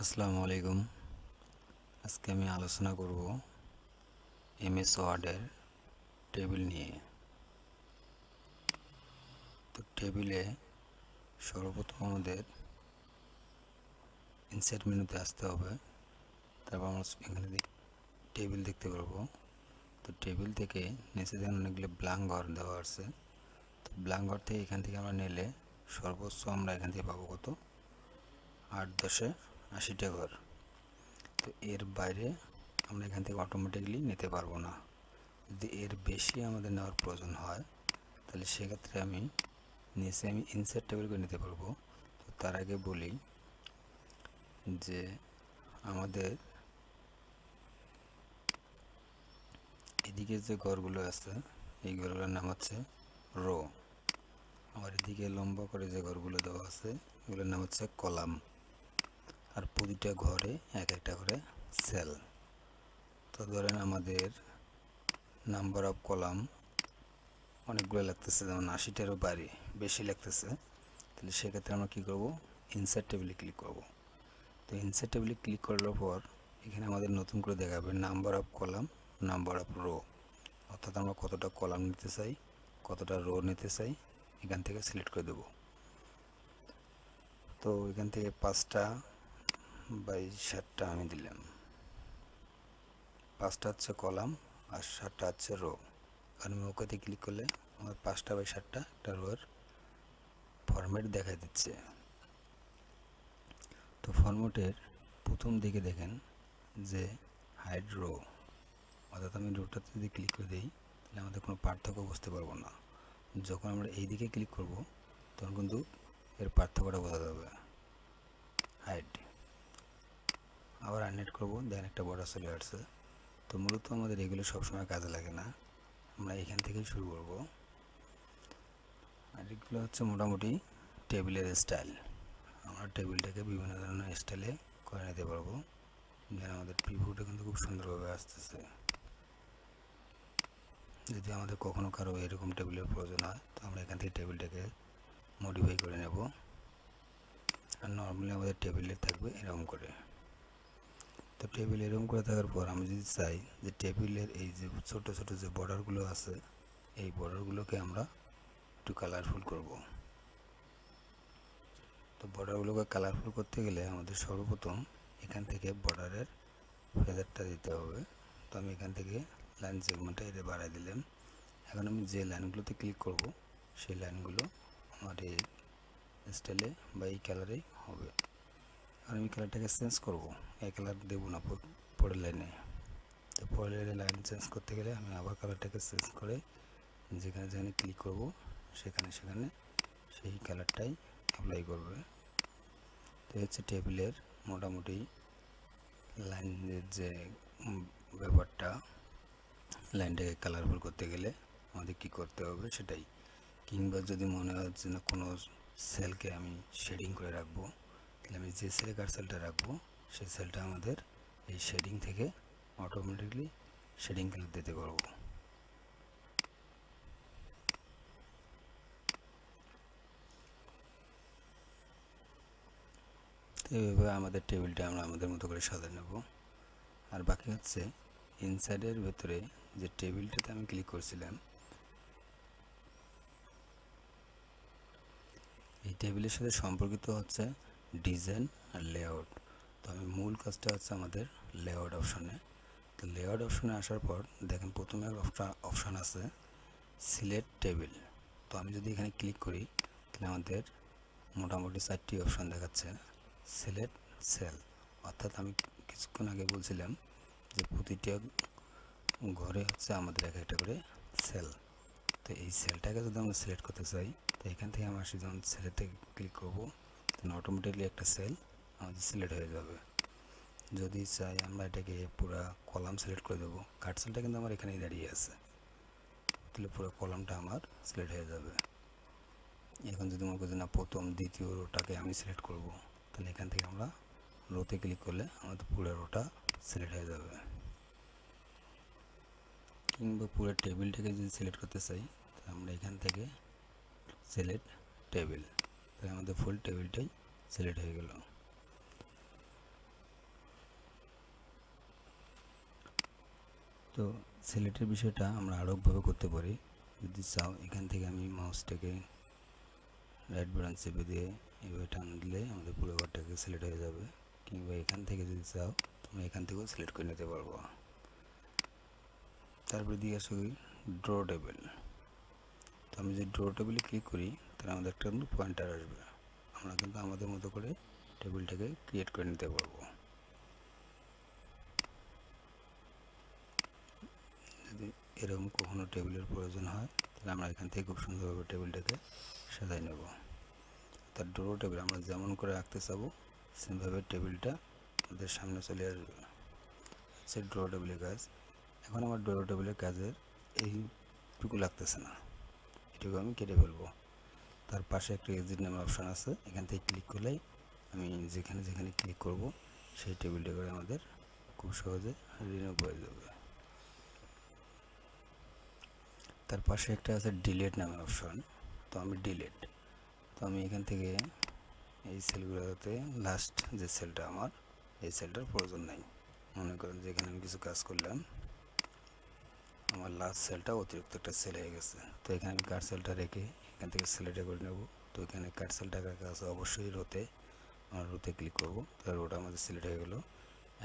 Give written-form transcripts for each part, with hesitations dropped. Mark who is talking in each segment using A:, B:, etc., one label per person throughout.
A: আসসালামু আলাইকুম। আজকে আমি আলোচনা করব এমএস ওয়ার্ডের টেবিল নিয়ে। তো টেবিলে সর্বপ্রথম আমাদের ইনসার্ট মেনুতে আসতে হবে। তারপর আমরা এখানে টেবিল দেখতে পারবো। তো টেবিল থেকে নিচে যেন অনেকগুলো ব্ল্যাঙ্ক ঘর দেওয়া আছে। তো ব্ল্যাঙ্ক ঘর থেকে এখান থেকে আমরা নিলে সর্বোচ্চ আমরা এখান থেকে পাবো কত, 8-10-80টা ঘর। তো এর বাইরে আমরা এখান থেকে অটোমেটিকলি নিতে পারবো না। যদি এর বেশি আমাদের নেওয়ার প্রয়োজন হয় তাহলে সেক্ষেত্রে আমি ইনসার্ট টেবিল করে নিতে পারবো। তো তার আগে বলি যে আমাদের এদিকে যে ঘরগুলো আছে এই ঘরগুলোর নাম হচ্ছে রো। আমার এদিকে লম্বা করে যে ঘরগুলো দেওয়া আছে এগুলোর নাম হচ্ছে কলাম। আর প্রতিটা ঘরে এক একটা করে সেল। তো ধরেন আমাদের নাম্বার অফ কলাম অনেকগুলো লাগতেছে, যেমন 80টারও বেশি লাগতেছে। তাহলে সেক্ষেত্রে আমরা কী করবো, ইনসার্ট টেবিলে ক্লিক করব। তো ইনসার্ট টেবিলে ক্লিক করার পর এখানে আমাদের নতুন করে দেখাবে number of column, number of rho, অর্থাৎ আমরা কতটা কলাম নিতে চাই, কতটা রো নিতে চাই, এখান থেকে সিলেক্ট করে দেব। তো এখান থেকে 5টা বাই 7টা আমি দিলাম। 5টা হচ্ছে কলাম আর 7টা হচ্ছে রো। আর আমি ওকেতে ক্লিক করলে আমার 5টা বাই 7টা একটা রোর ফরম্যাট দেখা দিচ্ছে। তো ফরম্যাটের প্রথম দিকে দেখেন যে হাইড রো, অর্থাৎ আমি রোটাতে যদি ক্লিক করে দিই তাহলে আমাদের কোনো পার্থক্য বুঝতে পারবো না। যখন আমরা এই দিকে ক্লিক করব তখন কিন্তু এর পার্থক্যটা বোঝা যাবে। হাইড, আবার আনহাইড করবো, দেন একটা বর্ডার চলে আসছে। তো মূলত আমাদের এগুলো সবসময় কাজে লাগে না, আমরা এখান থেকেই শুরু করব। আর এগুলো হচ্ছে মোটামুটি টেবিলের স্টাইল। আমরা টেবিলটাকে বিভিন্ন ধরনের স্টাইলে করে নিতে পারবো। যেন আমাদের প্রিভিউটা কিন্তু খুব সুন্দরভাবে আসতেছে। যদি আমাদের কখনো কারো এরকম টেবিলের প্রয়োজন হয় তো আমরা এখান থেকে টেবিলটাকে মডিফাই করে নেব। আর নর্মালি আমাদের টেবিলে থাকবে এরকম করে। তো টেবিল এরকম করে থাকার পর আমি যদি চাই যে টেবিলের এই যে ছোট ছোট যে বর্ডারগুলো আছে এই বর্ডারগুলোকে আমরা একটু কালারফুল করব। তো বর্ডারগুলোকে কালারফুল করতে গেলে আমাদের সর্বপ্রথম এখান থেকে বর্ডারের ফেদারটা দিতে হবে। তো আমি এখান থেকে লাইন সেগমেন্টটা এটা বাড়াই দিলাম। এখন আমি যে লাইনগুলোতে ক্লিক করব সেই লাইনগুলো আমার এই স্টাইলে বা এই কালারেই হবে। আর আমি কালারটাকে চেঞ্জ করব, এই কালার দেবো না পরের লাইনে। তো পরের লাইন চেঞ্জ করতে গেলে আমি আবার কালারটাকে চেঞ্জ করে যেখানে যেখানে ক্লিক করব সেখানে সেখানে সেই কালারটাই অ্যাপ্লাই করবে। তো হচ্ছে টেবিলের মোটামুটি লাইনের যে ব্যাপারটা, লাইনটাকে কালারফুল করতে গেলে আমাদের কী করতে হবে সেটাই। কিংবা যদি মনে হয় যে না কোনো সেলকে আমি শেডিং করে রাখবো, তাহলে আমি যে সেলে কার্সরটা রাখবো সেই সেলটা আমাদের এই শেডিং থেকে অটোমেটিকলি শেডিং কালার দিতে পারবো। তো এইভাবে আমাদের টেবিলটা আমরা আমাদের মতো করে সাজিয়ে নেব। আর বাকি হচ্ছে ইনসাইডের ভেতরে যে টেবিলটাতে আমি ক্লিক করছিলাম, এই টেবিলের সাথে সম্পর্কিত হচ্ছে ডিজাইন আর লেআউট। তো আমি মূল কাজটা হচ্ছে আমাদের লেআউট অপশনে। তো লেআউট অপশনে আসার পর দেখেন প্রথমে একটা অপশান আছে সিলেক্ট টেবিল। তো আমি যদি এখানে ক্লিক করি তাহলে আমাদের মোটামুটি 4টি অপশান দেখাচ্ছে। সিলেক্ট সেল, অর্থাৎ আমি কিছুক্ষণ আগে বলছিলাম যে প্রতিটা ঘরে হচ্ছে আমাদের এক একটা করে সেল। তো এই সেলটাকে যদি আমরা সিলেক্ট করতে চাই তো এখান থেকে আমরা যখন সেলেতে ক্লিক করব তখন অটোমেটিকলি একটা সেল আমাদের সিলেক্ট হয়ে যাবে। যদি চাই আমরা এটাকে পুরো কলাম সিলেক্ট করে দেবো, কাট সেলটা কিন্তু আমার এখানেই দাঁড়িয়ে আছে, তাহলে পুরো কলামটা আমার সিলেক্ট হয়ে যাবে। এখন যদি মনে করি না প্রথম দ্বিতীয় রোটাকে আমি সিলেক্ট করব তাহলে এখান থেকে আমরা রোতে ক্লিক করলে আমাদের পুরো রোটা সিলেক্ট হয়ে যাবে। কিংবা পুরো টেবিলটাকে যদি সিলেক্ট করতে চাই তাহলে আমরা এখান থেকে সিলেক্ট টেবিল, তাহলে আমাদের ফুল টেবিলটাই সিলেক্ট হয়ে গেল। তো সিলেক্টের বিষয়টা আমরা আরোভাবে করতে পারি। যদি চাও এখান থেকে আমি মাউসটাকে রাইট বাটন চেপে দিয়ে এভাবে টান দিলে আমাদের পুরো ঘরটাকে সিলেক্ট হয়ে যাবে, কিংবা এখান থেকে যদি চাও তোমরা এখান থেকেও সিলেক্ট করে নিতে পারবো। তারপরে দিয়ে আসো ড্র টেবিল। তো আমি যদি ড্র টেবিলে ক্লিক করি তাহলে আমাদের একটা কিন্তু পয়েন্টার আসবে, আমরা কিন্তু আমাদের মতো করে টেবিলটাকে ক্রিয়েট করে নিতে পারবো। যদি এরকম কখনো টেবিলের প্রয়োজন হয় তাহলে আমরা এখান থেকে খুব সুন্দরভাবে টেবিলটাকে সাজাই নেব। তার ড্র টেবিল আমরা যেমন করে রাখতে চাবো সেমভাবে টেবিলটা আমাদের সামনে চলে আসবে। হচ্ছে ড্র টেবিলের কাজ। এখন আমার ড্র টেবিলের কাজের এইটুকু লাগতেছে না, এটুকু আমি কেটে ফেলবো। তার পাশে একটা এক্সিট নামের অপশান আছে, এখান থেকে ক্লিক করলেই আমি যেখানে যেখানে ক্লিক করব সেই টেবিলটা করে আমাদের খুব সহজে রিমুভ হয়ে যাবে। তার পাশে একটা আছে ডিলিট নামের অপশান, তো আমি ডিলিট, তো আমি এখান থেকে এই সেলগুলোতে লাস্ট যে সেলটা আমার এই সেলটার প্রয়োজন নেই। মনে করেন যে এখানে আমি কিছু কাজ করলাম, আমার লাস্ট সেলটা অতিরিক্ত একটা সেল হয়ে গেছে, তো এখানে আমি কাট সেলটা রেখে এখান থেকে সিলেক্ট করে নেব। তো এখানে কাট সেলটা রাখা আছে অবশ্যই রোতে, আমরা রোতে ক্লিক করব, তাহলে রোটা আমাদের সিলেক্ট হয়ে গেল।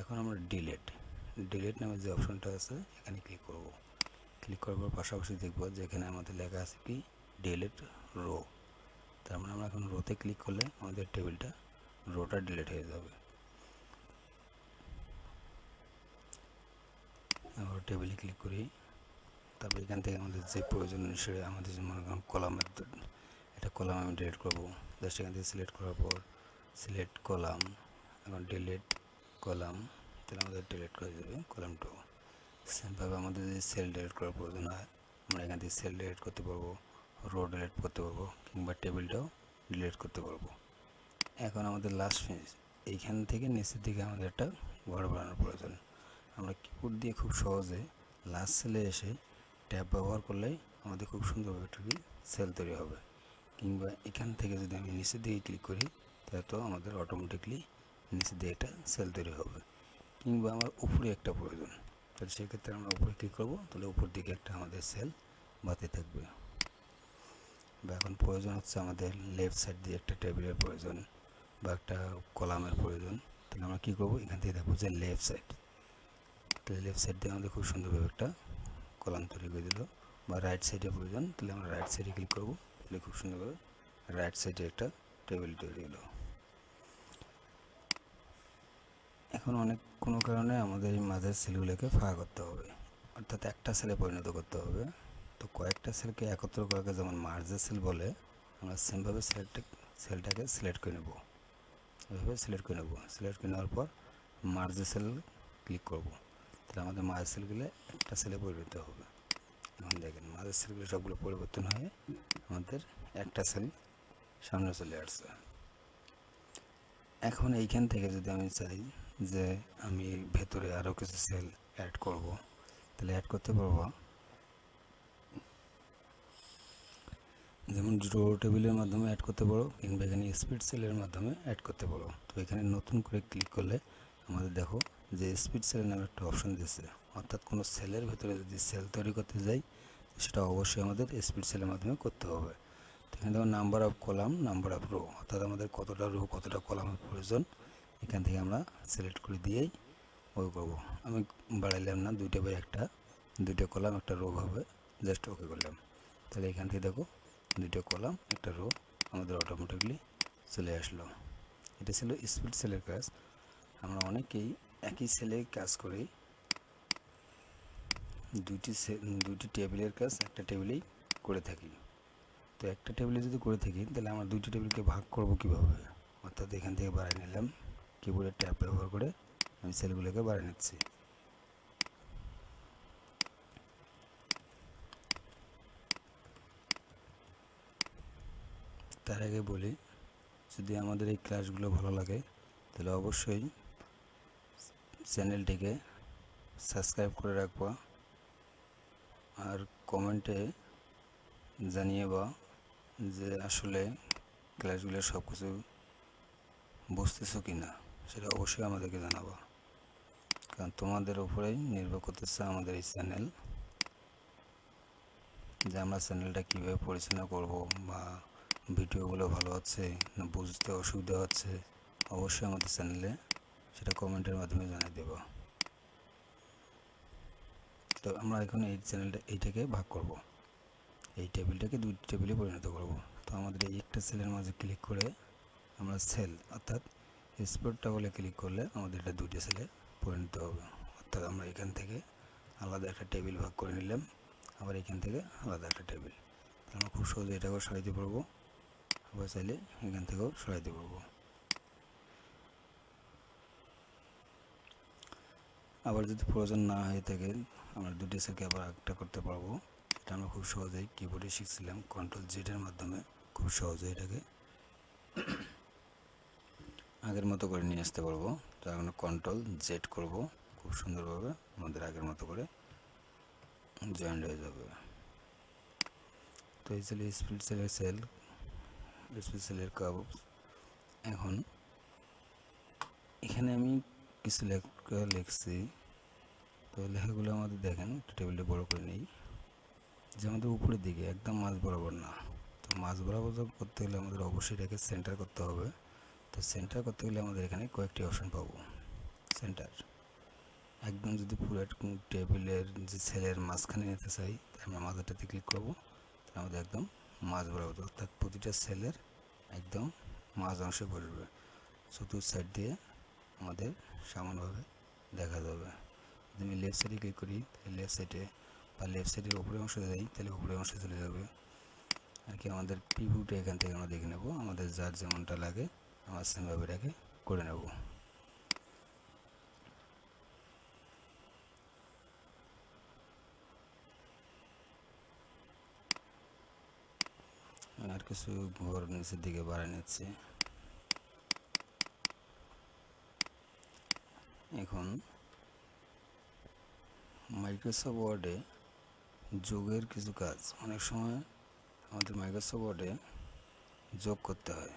A: এখন আমরা ডিলিট নামে যে অপশনটা আছে এখানে ক্লিক করব। ক্লিক করার পাশাপাশি দেখব যে এখানে আমাদের লেখা আছে কি ডিলিট রো, তার মানে আমরা এখন রোতে ক্লিক করলে আমাদের টেবিলটা রোটা ডিলিট হয়ে যাবে। আবার টেবিলে ক্লিক করি, তারপর এখান থেকে আমাদের যে প্রয়োজন অনুসারে আমাদের মনে করেন কলামের একটা কলাম আমি ডিলিট করবো, জাস্ট এখান থেকে সিলেক্ট করার পর সিলেক্ট কলাম, এখন ডিলিট কলাম, তাহলে আমাদের ডিলিট করে দেবে কলামটাও। সেমভাবে আমাদের যদি সেল ডিলিট করার প্রয়োজন হয় আমরা এখান থেকে সেল ডিলিট করতে পারবো, রো ডিলিট করতে পারবো, কিংবা টেবিলটাও ডিলিট করতে পারবো। এখন আমাদের লাস্ট ফিনিশ, এইখান থেকে নিচের দিকে আমাদের একটা ঘর বানানোর প্রয়োজন। আমরা কিবোর্ড দিয়ে খুব সহজে লাস্ট সেলে এসে ট্যাব ব্যবহার করলেই আমাদের খুব সুন্দরভাবে একটা সেল তৈরি হবে, কিংবা এখান থেকে যদি আমি নিচের দিকে ক্লিক করি তাহলে তো আমাদের অটোমেটিকলি নিচের দিকে একটা সেল তৈরি হবে। কিংবা আমার উপরে একটা প্রয়োজন, তাহলে সেক্ষেত্রে আমরা উপরে ক্লিক করবো, তাহলে উপর দিকে একটা আমাদের সেল বাতি থাকবে। বা এখন প্রয়োজন হচ্ছে আমাদের লেফট সাইড দিয়ে একটা টেবিলের প্রয়োজন বা একটা কলামের প্রয়োজন, তাহলে আমরা কী করবো, এখান থেকে দেখবো যে লেফট সাইড, তাহলে লেফট সাইড দিয়ে আমাদের খুব সুন্দরভাবে একটা কলাম তৈরি করে দিল। বা রাইট সাইডে প্রয়োজন, তাহলে আমরা রাইট সাইডে ক্লিক করবো, তাহলে খুব সুন্দরভাবে রাইট সাইডে একটা টেবিল তৈরি হলো। এখন কোনো কারণে আমাদের এই মাঝের সেলগুলোকে ফাঁকা করতে হবে, অর্থাৎ একটা সেলে পরিণত করতে হবে। তো কয়েকটা সেলকে একত্র করাকে যেমন মার্জের সেল বলে, আমরা সেমভাবে সেলটাকে সিলেক্ট করে নেব, এভাবে সিলেক্ট করে নেব। সিলেক্ট করে নেওয়ার পর মার্জের সেল ক্লিক করব, তাহলে আমাদের মার্জের সেলগুলো একটা সেলে পরিণত হবে। এখন দেখেন মাঝের সেলগুলো সবগুলো পরিবর্তন হয়ে আমাদের একটা সেল সামনে চলে আসছে। এখন এইখান থেকে যদি আমি চাই যে আমি ভেতরে আরও কিছু সেল অ্যাড করব, তাহলে অ্যাড করতে পারবো। যেমন ড্র টেবিলের মাধ্যমে অ্যাড করতে পারো, কিংবা এখানে স্পিড সেলের মাধ্যমে অ্যাড করতে পারো। তো এখানে নতুন করে ক্লিক করলে আমাদের দেখো যে স্পিড সেল নামে একটা অপশন দিচ্ছে, অর্থাৎ কোনো সেলের ভেতরে যদি সেল তৈরি করতে যাই সেটা অবশ্যই আমাদের স্পিড সেলের মাধ্যমে করতে হবে। তো এখানে দেখো number of column, number of rho, অর্থাৎ আমাদের কতটা রো কতটা কলামের প্রয়োজন এখান থেকে আমরা সিলেক্ট করে দিয়েই ওকে করবো। আমি বাড়াইলাম না, 2টা বাই 1টা, 2টা কলাম একটা রো ভাবে জাস্ট ওকে করলাম, তাহলে এখান থেকে দেখো 2টা কলাম একটা রো আমাদের অটোমেটিকলি চলে আসলো। এটা ছিল স্পিড সেলের কাজ। আমরা অনেকেই একই সেলে কাজ করি, দুইটি টেবিলের কাজ একটা টেবিলেই করে থাকি। তো একটা টেবিলে যদি করে থাকি তাহলে আমরা 2টি টেবিলকে ভাগ করব কীভাবে, অর্থাৎ এখান থেকে বাড়িয়ে নিলাম, কিবোর্ডের ট্যাব ব্যবহার করে আমি সেলগুলোকে বাড়িয়ে নিচ্ছি। তার আগে বলি, যদি আমাদের এই ক্লাসগুলো ভালো লাগে তাহলে অবশ্যই চ্যানেলটিকে সাবস্ক্রাইব করে রাখবা, আর কমেন্টে জানিয়ে বা যে আসলে ক্লাসগুলো সব কিছু বুঝতেছো কি না সেটা অবশ্যই আমাদেরকে জানাবা। কারণ তোমাদের উপরেই নির্ভর করতেছে আমাদের এই চ্যানেল, যে আমরা চ্যানেলটা কীভাবে পরিচালনা করব বা ভিডিওগুলো ভালো হচ্ছে না বুঝতে অসুবিধা হচ্ছে, অবশ্যই আমাদের চ্যানেলে সেটা কমেন্টের মাধ্যমে জানিয়ে দেব। তো আমরা এখন এই চ্যানেলটা এইটাকে ভাগ করব, এই টেবিলটাকে দুইটি টেবিলে পরিণত করব। তো আমাদের এই একটা সেলের মাঝে ক্লিক করে আমরা সেল অর্থাৎ স্পোর্টটা বলে ক্লিক করলে আমাদের এটা দুইটা সেলে পরিণত হবে। অর্থাৎ আমরা এখান থেকে আলাদা একটা টেবিল ভাগ করে নিলাম, আবার এখান থেকে আলাদা একটা টেবিল। আমরা খুব সহজে এটাকেও সরাইতে পারবো, আবার চাইলে এখান থেকেও সরাইতে পারবো। আবার যদি প্রয়োজন না হয়ে থাকে আমরা দুটি সেলকে আবার একটা করতে পারবো। সেটা আমরা খুব সহজেই কিবোর্ডে শিখছিলাম, কন্ট্রোল জেডের মাধ্যমে খুব সহজে এটাকে আগের মতো করে নিয়ে আসতে পারবো। তো এখন কন্ট্রোল জেড করবো, খুব সুন্দরভাবে আমাদের আগের মতো করে জয়েন্ট হয়ে যাবে। তো এই ছিল স্প্লিট সেলের সেল, স্প্লিট সেলের কার্ভ। এখন এখানে আমি কিছু লেখা লিখছি, তো লেখাগুলো আমাদের দেখেন টেবিলটা বড় করে নেই, যে আমাদের উপরের দিকে একদম মাঝ বরাবর না। তো মাঝ বরাবর করতে গেলে আমাদের অবশ্যই এটাকে সেন্টার করতে হবে। তো সেন্টার করতে গেলে আমাদের এখানে কয়েকটি অপশন পাবো। সেন্টার একদম যদি পুরো টেবিলের যে সেলের মাঝখানে নিতে চাই, আমরা মাঝটাতে ক্লিক করবো, তাহলে আমাদের একদম মাঝ বরাবর, অর্থাৎ প্রতিটা সেলের একদম মাঝ অংশে বসবে, চতুর্থ সাইড দিয়ে আমাদের সমানভাবে দেখা যাবে। যদি আমি লেফট সাইডে ক্লিক করি তাহলে লেফট সাইডে, বা লেফট সাইডের উপরে অংশে যাই তাহলে উপরে অংশে চলে যাবে আর কি। আমাদের পিভিউটা এখান থেকে আমরা দেখে নেব, আমাদের যার যেমনটা লাগে আমরা সেমভাবে এটাকে করে নেব। আর কিছু ঘর নিচের দিকে বাড়ায় নিচ্ছে। এখন মাইক্রোসফট ওয়ার্ডে যোগের কিছু কাজ অনেক সময় আমাদের মাইক্রোসফট ওয়ার্ডে যোগ করতে হয়।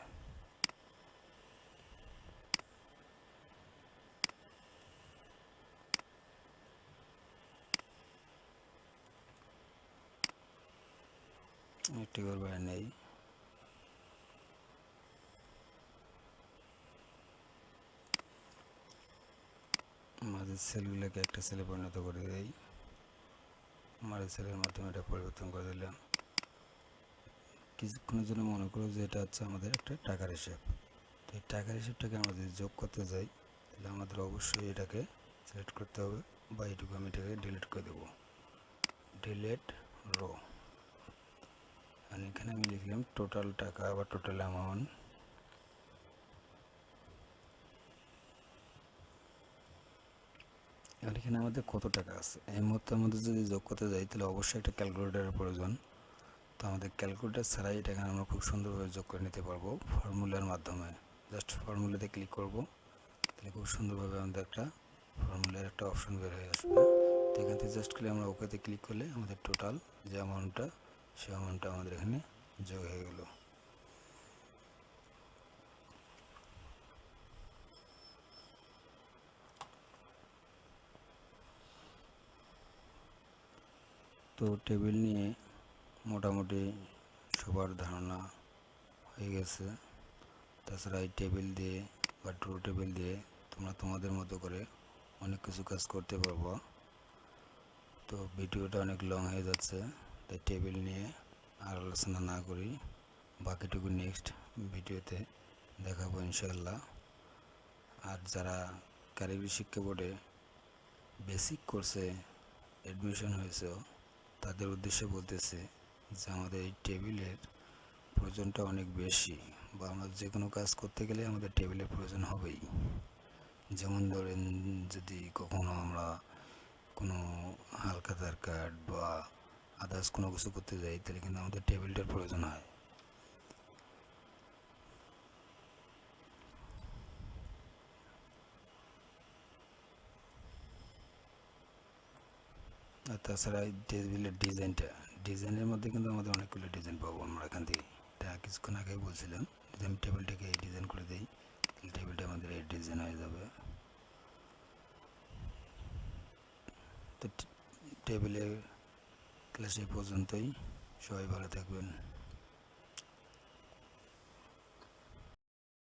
A: একটি ঘর বাড়ি নেই, মাঝের সেলগুলোকে একটা সেলে পরিণত করে দেই, মাঝের সেলের মাধ্যমে এটা পরিবর্তন করে দিলাম। কিছুক্ষণের জন্য মনে করো যে এটা হচ্ছে আমাদের একটা টাকার হিসাব। তো এই টাকার হিসাবটাকে আমরা যদি যোগ করতে যাই তাহলে আমাদের অবশ্যই এটাকে সিলেক্ট করতে হবে, বা এইটুকু আমি এটাকে ডিলিট করে দেবো, ডিলিট রো। আর এখানে আমি লিখলাম টোটাল টাকা বা টোটাল অ্যামাউন্ট। এবার এখানে আমাদের কত টাকা আছে এই মুহূর্তে আমাদের যদি যোগ করতে যাই তাহলে অবশ্যই একটা ক্যালকুলেটারের প্রয়োজন। তো আমাদের ক্যালকুলেটার ছাড়াই এটাকে আমরা খুব সুন্দরভাবে যোগ করে নিতে পারবো ফর্মুলার মাধ্যমে। জাস্ট ফর্মুলাতে ক্লিক করব, তাহলে খুব সুন্দরভাবে আমাদের একটা ফর্মুলার একটা অপশন বের হয়ে আসবে। তো এখান থেকে জাস্ট করে আমরা ওকেতে ক্লিক করলে আমাদের টোটাল যে অ্যামাউন্টটা সেই অ্যামাউন্টটা আমাদের এখানে যোগ হয়ে গেল। তো টেবিল নিয়ে মোটামুটি সবার ধারণা হয়ে গেছে। তাছাড়া এই টেবিল দিয়ে বা ট্রু টেবিল দিয়ে তোমরা তোমাদের মতো করে অনেক কিছু কাজ করতে পারবো। তো ভিডিওটা অনেক লং হয়ে যাচ্ছে, তাই টেবিল নিয়ে আর আলোচনা না করি, বাকিটুকু নেক্সট ভিডিওতে দেখাবো ইনশাআল্লাহ। আর যারা কারিগরি শিক্ষা বোর্ডে বেসিক কোর্সে অ্যাডমিশন হয়েছে তাদের উদ্দেশ্যে বলতেছে যে আমাদের এই টেবিলের প্রয়োজনটা অনেক বেশি, বা আমরা যে কোনো কাজ করতে গেলে আমাদের টেবিলের প্রয়োজন হবেই। যেমন ধরেন যদি কখনো আমরা কোনো হালকা আধার কার্ড বা আদার্স কোনো কিছু করতে যাই তাহলে কিন্তু আমাদের টেবিলটার প্রয়োজন হয়। আর তাছাড়া এই টেবিলের ডিজাইনের মধ্যে কিন্তু আমাদের অনেকগুলো ডিজাইন পাবো আমরা এখান থেকে। এটা কিছুক্ষণ আগেই বলছিলাম, যদি আমি টেবিলটাকে এই ডিজাইন করে দিই তাহলে টেবিলটা আমাদের এই ডিজাইন হয়ে যাবে। তো টেবিলের ক্লাস এই পর্যন্তই। সবাই ভালো থাকবেন।